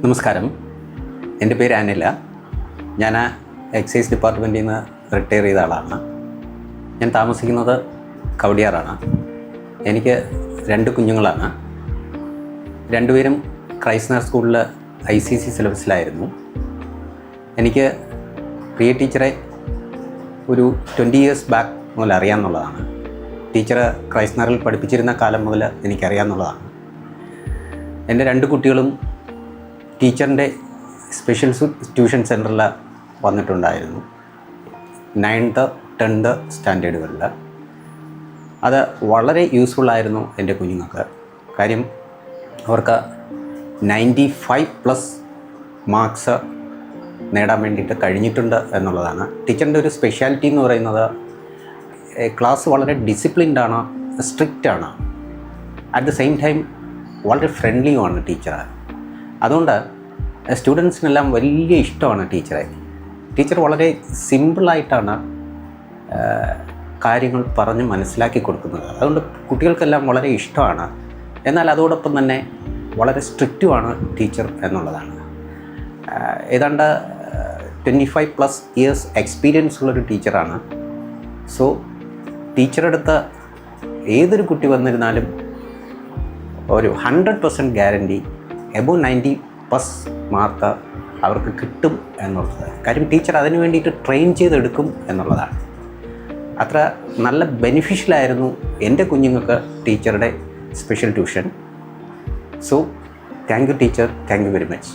നമസ്കാരം, എൻ്റെ പേര് അനില. ഞാൻ എക്സൈസ് ഡിപ്പാർട്ട്മെൻറ്റിൽ നിന്ന് റിട്ടയർ ചെയ്ത ആളാണ്. ഞാൻ താമസിക്കുന്നത് കവടിയാറാണ്. എനിക്ക് 2 കുഞ്ഞുങ്ങളാണ്. രണ്ടുപേരും ക്രൈസ്റ്റ് നർ സ്കൂളിൽ ICC സിലബസിലായിരുന്നു. എനിക്ക് പ്രിയ ടീച്ചറെ ഒരു 20 ഇയേഴ്സ് ബാക്ക് മുതൽ അറിയാമെന്നുള്ളതാണ്. ടീച്ചർ ക്രൈസ്റ്റ് നറിൽ പഠിപ്പിച്ചിരുന്ന കാലം മുതൽ എനിക്കറിയാമെന്നുള്ളതാണ്. എൻ്റെ 2 കുട്ടികളും ടീച്ചറിൻ്റെ സ്പെഷ്യൽ ട്യൂഷൻ സെൻറ്ററിൽ വന്നിട്ടുണ്ടായിരുന്നു 9th 10th സ്റ്റാൻഡേർഡുകളിൽ. അത് വളരെ യൂസ്ഫുള്ളായിരുന്നു എൻ്റെ കുഞ്ഞുങ്ങൾക്ക്. കാര്യം അവർക്ക് 95+ മാർക്സ് നേടാൻ വേണ്ടിയിട്ട് കഴിഞ്ഞിട്ടുണ്ട് എന്നുള്ളതാണ്. ടീച്ചറിൻ്റെ ഒരു സ്പെഷ്യാലിറ്റി എന്ന് പറയുന്നത് ക്ലാസ് വളരെ ഡിസിപ്ലിൻഡാണ്, സ്ട്രിക്റ്റാണ്, അറ്റ് ദ സെയിം ടൈം വളരെ ഫ്രണ്ട്ലിയുമാണ് ടീച്ചർ. അതുകൊണ്ട് സ്റ്റുഡൻസിനെല്ലാം വലിയ ഇഷ്ടമാണ് ടീച്ചറെ. ടീച്ചർ വളരെ സിമ്പിളായിട്ടാണ് കാര്യങ്ങൾ പറഞ്ഞ് മനസ്സിലാക്കി കൊടുക്കുന്നത്. അതുകൊണ്ട് കുട്ടികൾക്കെല്ലാം വളരെ ഇഷ്ടമാണ്. എന്നാൽ അതോടൊപ്പം തന്നെ വളരെ സ്ട്രിക്റ്റുമാണ് ടീച്ചർ എന്നുള്ളതാണ്. ഏതാണ്ട് 25+ ഇയേഴ്സ് എക്സ്പീരിയൻസ് ഉള്ളൊരു ടീച്ചറാണ്. സോ ടീച്ചറുടെ അടുത്ത് ഏതൊരു കുട്ടി വന്നിരുന്നാലും ഒരു 100% ഗ്യാരണ്ടി എബോവ് 90+ മാർക്ക് അവർക്ക് കിട്ടും എന്നുള്ളത്. കാര്യം ടീച്ചർ അതിന് വേണ്ടിയിട്ട് ട്രെയിൻ ചെയ്തെടുക്കും എന്നുള്ളതാണ്. അത്ര നല്ല ബെനിഫിഷ്യലായിരുന്നു എൻ്റെ കുഞ്ഞുങ്ങൾക്ക് ടീച്ചറുടെ special tuition. So thank you teacher, thank you very much.